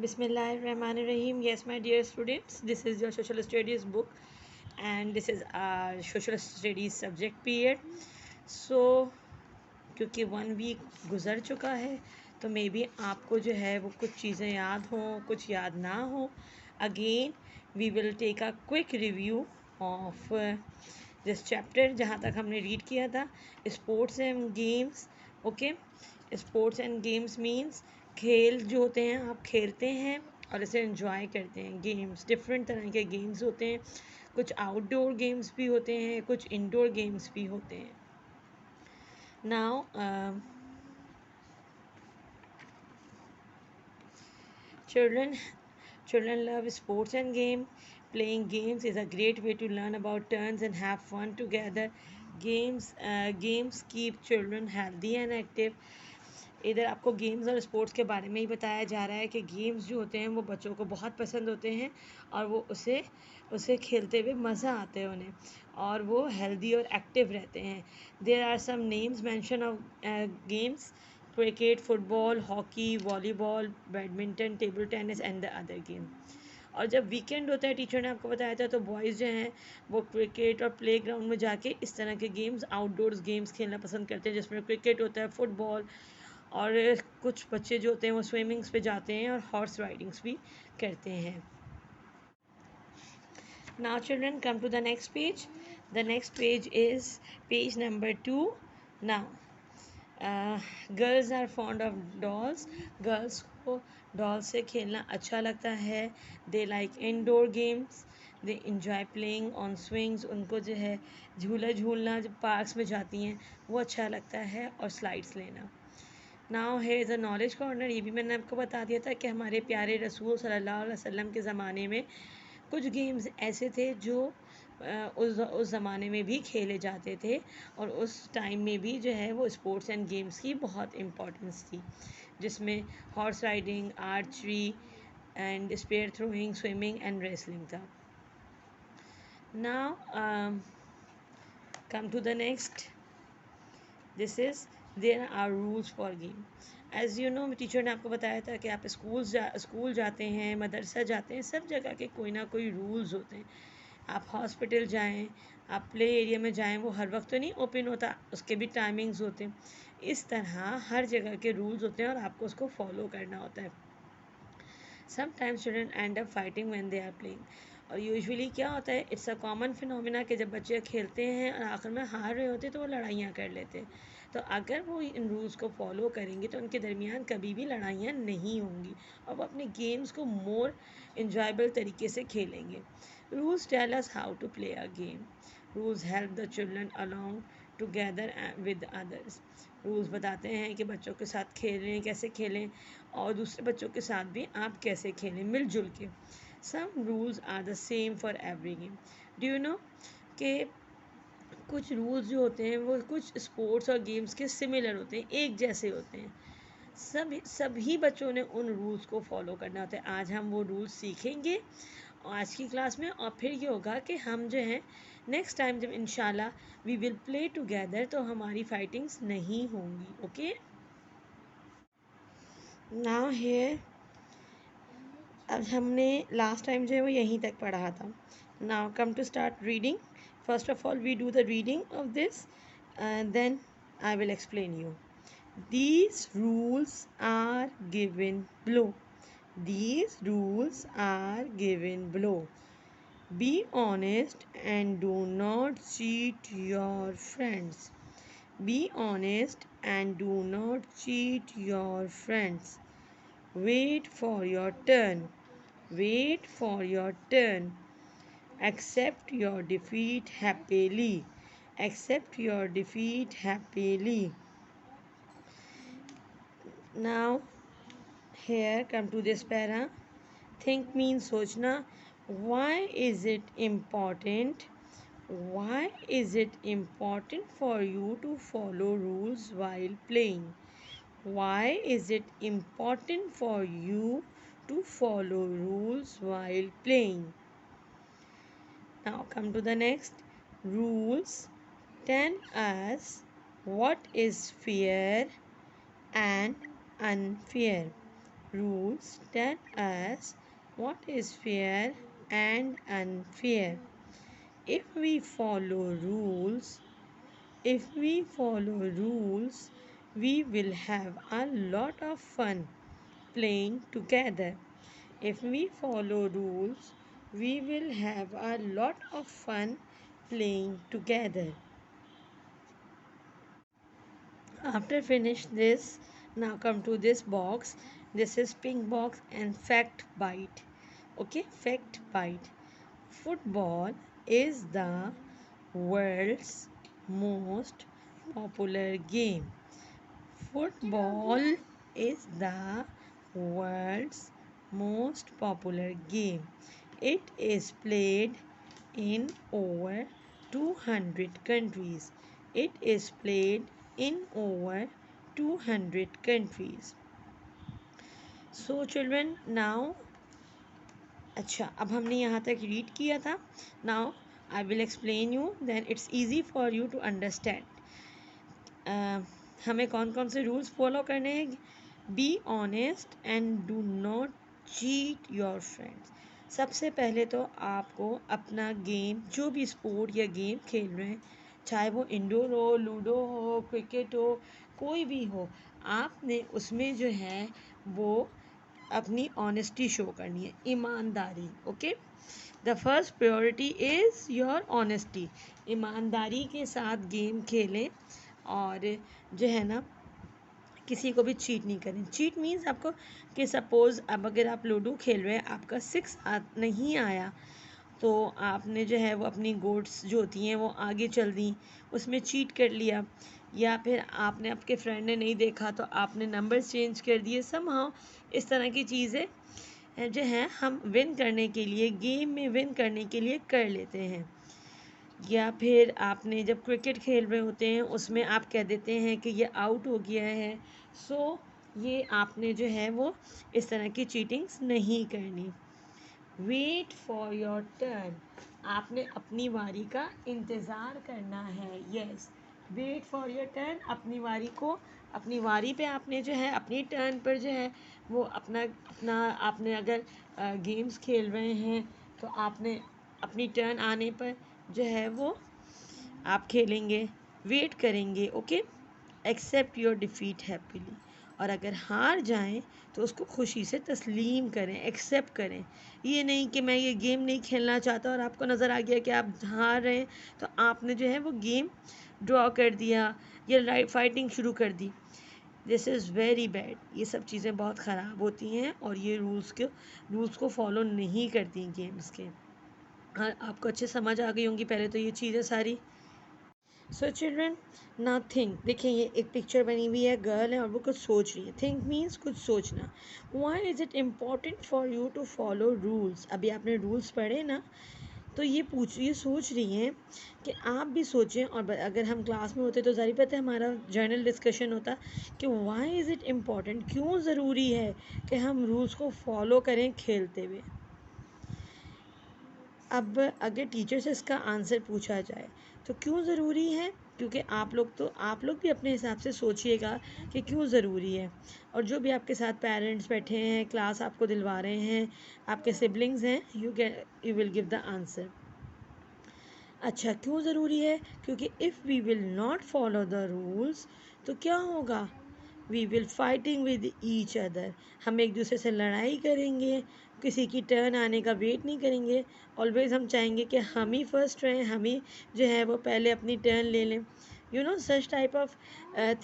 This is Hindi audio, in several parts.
Bismillahirrahmanirrahim. Yes, my dear students, this is your social studies book and this is our social studies subject period. So, क्योंकि 1 वीक गुज़र चुका है तो मे बी आपको जो है वो कुछ चीज़ें याद हों, कुछ याद ना हो. Again we will take a quick review of this chapter जहाँ तक हमने रीड किया था. Sports and games. Okay, sports and games means खेल जो होते हैं आप खेलते हैं और इसे एंजॉय करते हैं. गेम्स डिफरेंट तरह के गेम्स होते हैं. कुछ आउटडोर गेम्स भी होते हैं, कुछ इंडोर गेम्स भी होते हैं. Now children love sports and game. Playing games is a great way to learn about turns and have fun together. Games keep children healthy and active. इधर आपको गेम्स और स्पोर्ट्स के बारे में ही बताया जा रहा है कि गेम्स जो होते हैं वो बच्चों को बहुत पसंद होते हैं और वो उसे उसे खेलते हुए मज़ा आता है उन्हें और वो हेल्दी और एक्टिव रहते हैं. There are some names mention of games: cricket, football, hockey, volleyball, badminton, table tennis and the other game. और जब वीकेंड होता है, टीचर ने आपको बताया था, तो बॉयज़ जो हैं वो क्रिकेट और प्ले ग्राउंड में जाके इस तरह के गेम्स, आउटडोर्स गेम्स खेलना पसंद करते हैं जिसमें क्रिकेट होता है, फुटबॉल, और कुछ बच्चे जो होते हैं वो स्विमिंग्स पे जाते हैं और हॉर्स राइडिंग्स भी करते हैं. Now children, come to the next page. The next page is page number 2. Now girls are fond of dolls. Girls को डॉल्स से खेलना अच्छा लगता है. They like indoor games. They enjoy playing on swings. उनको जो है झूला झूलना जब पार्क्स में जाती हैं वो अच्छा लगता है, और स्लाइड्स लेना. नाउ है इज़ अ नॉलेज कॉर्नर. ये भी मैंने आपको बता दिया था कि हमारे प्यारे रसूल सल्लल्लाहु अलैहि वसल्लम के ज़माने में कुछ गेम्स ऐसे थे जो उस ज़माने में भी खेले जाते थे, और उस टाइम में भी जो है वो स्पोर्ट्स एंड गेम्स की बहुत इम्पोर्टेंस थी, जिसमें horse riding, archery and spear throwing, swimming and wrestling था. Now come to the next. This is there are rules for game. As you know, teacher ने आपको बताया था कि आप स्कूल जाते हैं, मदरसा जाते हैं, सब जगह के कोई ना कोई रूल्स होते हैं. आप हॉस्पिटल जाएं, आप प्ले एरिया में जाएं, वो हर वक्त तो नहीं ओपन होता, उसके भी टाइमिंग्स होते हैं. इस तरह हर जगह के रूल्स होते हैं और आपको उसको फॉलो करना होता है. Sometimes student end up fighting when they are playing. और यूजुअली क्या होता है, इट्स अ कॉमन फिनोमिना कि जब बच्चे खेलते हैं और आखिर में हार रहे होते हैं तो वो लड़ाइयाँ कर लेते हैं. तो अगर वो इन रूल्स को फॉलो करेंगे तो उनके दरमियान कभी भी लड़ाइयाँ नहीं होंगी और वो अपने गेम्स को मोर इंजॉयबल तरीके से खेलेंगे. Rules tell us how to play a game. Rules help the children along together with others. Rules बताते हैं कि बच्चों के साथ खेलें, कैसे खेलें, और दूसरे बच्चों के साथ भी आप कैसे खेलें मिलजुल के. Some rules are the same for every game. Do you know कि कुछ रूल्स जो होते हैं वो कुछ स्पोर्ट्स और गेम्स के सिमिलर होते हैं, एक जैसे होते हैं. सभी बच्चों ने उन रूल्स को फॉलो करना होता है. आज हम वो रूल्स सीखेंगे आज की क्लास में, और फिर ये होगा कि हम जो हैं नेक्स्ट टाइम जब इंशाल्लाह वी विल प्ले टुगेदर तो हमारी फाइटिंग्स नहीं होंगी. ओके, नाउ हियर अब हमने लास्ट टाइम जो है वो यहीं तक पढ़ा था. Now come to start reading. First of all we do the reading of this and then I will explain you. These rules are given below. These rules are given below. Be honest and do not cheat your friends. Be honest and do not cheat your friends. Wait for your turn. Wait for your turn. Accept your defeat happily. Accept your defeat happily. Now, here come to this para. Think means सोचना. Why is it important? Why is it important for you to follow rules while playing? Why is it important for you to follow rules while playing? Now come to the next. Rules tell us what is fair and unfair. Rules tell us what is fair and unfair. If we follow rules, if we follow rules, we will have a lot of fun playing together. If we follow rules, we will have a lot of fun playing together. After finish this, now come to this box. This is pink box and fact bite. Okay, fact bite. Football is the world's most popular game. Football is the world's most popular game. It is played in over 200 countries. It is played in over 200 countries. So children, now अच्छा अब हमने यहाँ तक रीड किया था. Now I will explain you, then it's easy for you to understand. हमें कौन कौन से रूल्स फॉलो करने हैं. Be honest and do not cheat your friends. सबसे पहले तो आपको अपना गेम, जो भी स्पोर्ट या गेम खेल रहे हैं, चाहे वो इंडोर हो, लूडो हो, क्रिकेट हो, कोई भी हो, आपने उसमें जो है वो अपनी ऑनेस्टी शो करनी है, ईमानदारी. Okay, the first priority is your honesty. ईमानदारी के साथ गेम खेलें और जो है ना किसी को भी चीट नहीं करें. चीट मीन्स आपको कि सपोज़ अब अगर आप लूडो खेल रहे हैं, आपका 6 नहीं आया, तो आपने जो है वो अपनी गोट्स जो होती हैं वो आगे चल दी, उसमें चीट कर लिया. या फिर आपने आपके फ्रेंड ने नहीं देखा तो आपने नंबर चेंज कर दिए. समहाउ इस तरह की चीज़ें जो हैं हम विन करने के लिए, गेम में विन करने के लिए कर लेते हैं. या फिर आपने जब क्रिकेट खेल रहे होते हैं उसमें आप कह देते हैं कि ये आउट हो गया है. सो ये आपने जो है वो इस तरह की चीटिंग्स नहीं करनी. Wait for your turn. आपने अपनी बारी का इंतज़ार करना है. Yes, wait for your turn. अपनी बारी पे आपने जो है अपनी टर्न पर जो है वो अपना अपना आपने अगर गेम्स खेल रहे हैं तो आपने अपनी टर्न आने पर जो है वो आप खेलेंगे, वेट करेंगे. Okay, accept your defeat happily. और अगर हार जाएं तो उसको खुशी से तस्लीम करें, एक्सेप्ट करें. ये नहीं कि मैं ये गेम नहीं खेलना चाहता और आपको नज़र आ गया कि आप हार रहे हैं तो आपने जो है वो गेम ड्रॉ कर दिया या फाइटिंग शुरू कर दी. This is very bad. ये सब चीज़ें बहुत ख़राब होती हैं और ये रूल्स को फॉलो नहीं करती गेम्स के. हाँ, आपको अच्छे समझ आ गई होंगी पहले तो ये चीज़ें सारी. So children, now think. देखिए ये एक पिक्चर बनी हुई है, गर्ल है और वो कुछ सोच रही है. थिंक मीन्स कुछ सोचना. Why is it important for you to follow rules. अभी आपने रूल्स पढ़े ना, तो ये सोच रही हैं कि आप भी सोचें. और अगर हम क्लास में होते तो ज़ाहिर बात है हमारा जर्नल डिस्कशन होता कि व्हाई इज़ इट इम्पॉर्टेंट, क्यों ज़रूरी है कि हम रूल्स को फॉलो करें खेलते हुए. अब अगर टीचर से इसका आंसर पूछा जाए तो क्यों ज़रूरी है, क्योंकि आप लोग भी अपने हिसाब से सोचिएगा कि क्यों ज़रूरी है. और जो भी आपके साथ पेरेंट्स बैठे हैं, क्लास आपको दिलवा रहे हैं, आपके सिबलिंग्स हैं, you will give the answer. अच्छा, क्यों ज़रूरी है, क्योंकि if we will not follow the rules तो क्या होगा, we will fighting with each other. हम एक दूसरे से लड़ाई करेंगे, किसी की टर्न आने का वेट नहीं करेंगे. ऑलवेज़ हम चाहेंगे कि हम ही फर्स्ट रहें, हम ही जो है वो पहले अपनी टर्न ले लें. You know such type of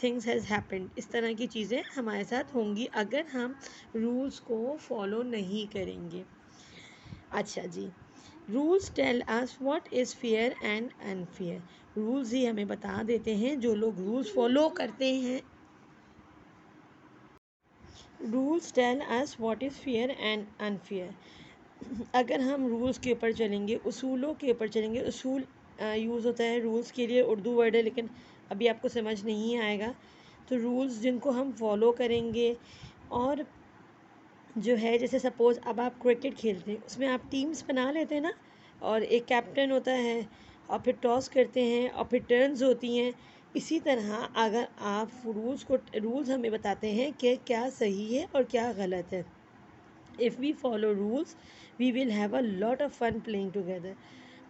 things has happened. इस तरह की चीज़ें हमारे साथ होंगी अगर हम रूल्स को फॉलो नहीं करेंगे. अच्छा जी, rules tell us what is fair and unfair. Rules ही हमें बता देते हैं, जो लोग रूल्स फॉलो करते हैं. Rules tell us what is fair and unfair. अगर हम रूल्स के ऊपर चलेंगे, उसूलों के ऊपर चलेंगे. उसूल यूज़ होता है रूल्स के लिए, उर्दू वर्ड है लेकिन अभी आपको समझ नहीं आएगा. तो रूल्स जिनको हम फॉलो करेंगे, और जो है जैसे सपोज़ अब आप क्रिकेट खेलते हैं, उसमें आप टीम्स बना लेते हैं ना, और एक कैप्टन होता है और फिर टॉस करते हैं और फिर टर्न्स होती हैं. इसी तरह अगर आप रूल्स हमें बताते हैं कि क्या सही है और क्या गलत है। If we follow rules we will have a lot of fun playing together.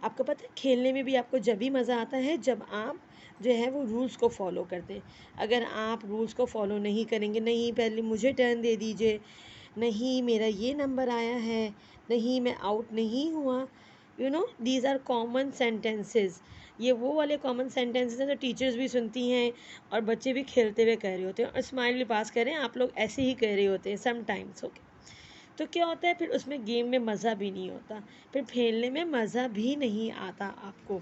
आपको पता है खेलने में भी आपको जब भी मज़ा आता है जब आप जो है वो रूल्स को फॉलो करते हैं। अगर आप रूल्स को फॉलो नहीं करेंगे, नहीं पहले मुझे टर्न दे दीजिए, नहीं मेरा ये नंबर आया है, नहीं मैं आउट नहीं हुआ, दीज आर कॉमन सेंटेंसेस। ये वो वाले कॉमन सेंटेंसेस हैं जो टीचर्स भी सुनती हैं और बच्चे भी खेलते हुए कह रहे होते हैं और स्माइल भी पास करें, आप लोग ऐसे ही कह रहे होते हैं समटाइम्स। ओके, तो क्या होता है फिर उसमें गेम में मज़ा भी नहीं होता, फिर खेलने में मज़ा भी नहीं आता आपको।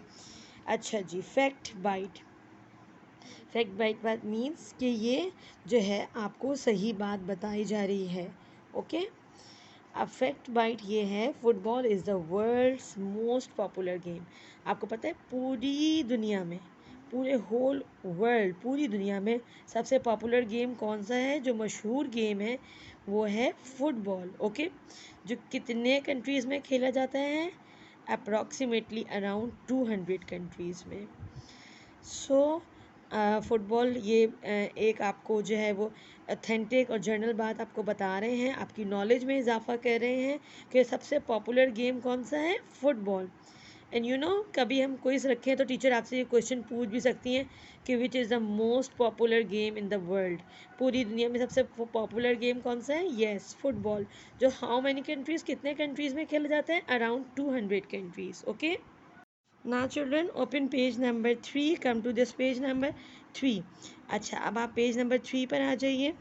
अच्छा जी, फैक्ट बाइट। फैक्ट बाइट बात मीन्स कि ये जो है आपको सही बात बताई जा रही है। ओके, अब फैक्ट बाइट ये है, football is the world's most popular game. आपको पता है पूरी दुनिया में, पूरे होल वर्ल्ड, पूरी दुनिया में सबसे पॉपुलर गेम कौन सा है, जो मशहूर गेम है वो है फुटबॉल। ओके, जो कितने कंट्रीज़ में खेला जाता है, अप्रॉक्सीमेटली अराउंड 200 कंट्रीज़ में। सो फुटबॉल ये एक आपको जो है वो अथेंटिक और जनरल बात आपको बता रहे हैं, आपकी नॉलेज में इजाफा कर रहे हैं कि सबसे पॉपुलर गेम कौन सा है, फुटबॉल। एंड कभी हम क्विज रखें तो टीचर आपसे ये क्वेश्चन पूछ भी सकती हैं कि which is the most popular game in the world. पूरी दुनिया में सबसे पॉपुलर गेम कौन सा है, येस फुटबॉल। जो हाउ मैनी कंट्रीज़, कितने कंट्रीज़ में खेला जाता है, around 200 countries. Okay, now children open page number 3, come to this page number 3। अच्छा, अब आप पेज नंबर 3 पर आ जाइए।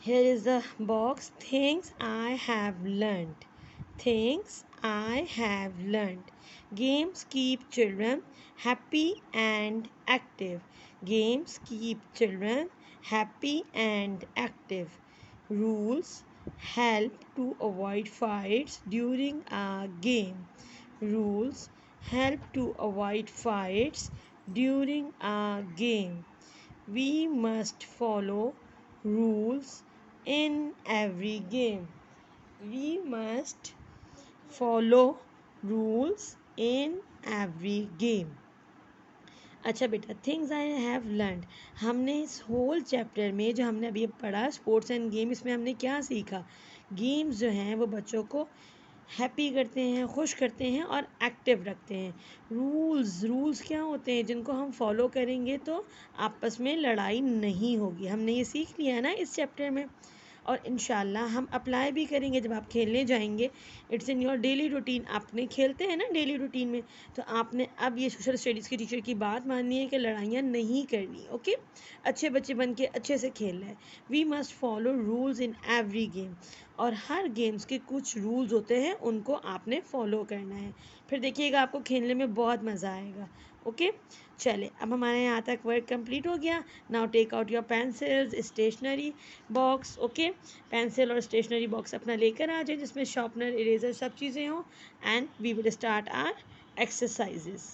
here is the box, things I have learned, things I have learned। games keep children happy and active, games keep children happy and active। rules help to avoid fights during a game, rules help to avoid fights during a game। we must follow rules in every game, we must follow rules in every game। अच्छा बेटा, थिंग्स आई हैव लर्नड, हमने इस होल चैप्टर में जो हमने अभी पढ़ा स्पोर्ट्स एंड गेम, इसमें हमने क्या सीखा, गेम्स जो हैं वो बच्चों को हैप्पी करते हैं, खुश करते हैं और एक्टिव रखते हैं। रूल्स क्या होते हैं, जिनको हम फॉलो करेंगे तो आपस में लड़ाई नहीं होगी, हमने ये सीख लिया है ना इस चैप्टर में। और इंशाल्लाह हम अप्लाई भी करेंगे जब आप खेलने जाएंगे। It's in your daily routine, आपने खेलते हैं ना डेली रूटीन में, तो आपने अब ये सोशल स्टडीज़ की टीचर की बात माननी है कि लड़ाइयाँ नहीं करनी। ओके, अच्छे बच्चे बन के अच्छे से खेलना है। We must follow rules in every game, और हर गेम्स के कुछ रूल्स होते हैं उनको आपने फॉलो करना है, फिर देखिएगा आपको खेलने में बहुत मज़ा आएगा। ओके, चले अब हमारे यहाँ तक वर्क कंप्लीट हो गया। Now take out your pencils, stationery box. Okay, pencil और स्टेशनरी बॉक्स अपना लेकर आ जाए जिसमें शार्पनर, इरेजर सब चीज़ें हों, and we will start our exercises.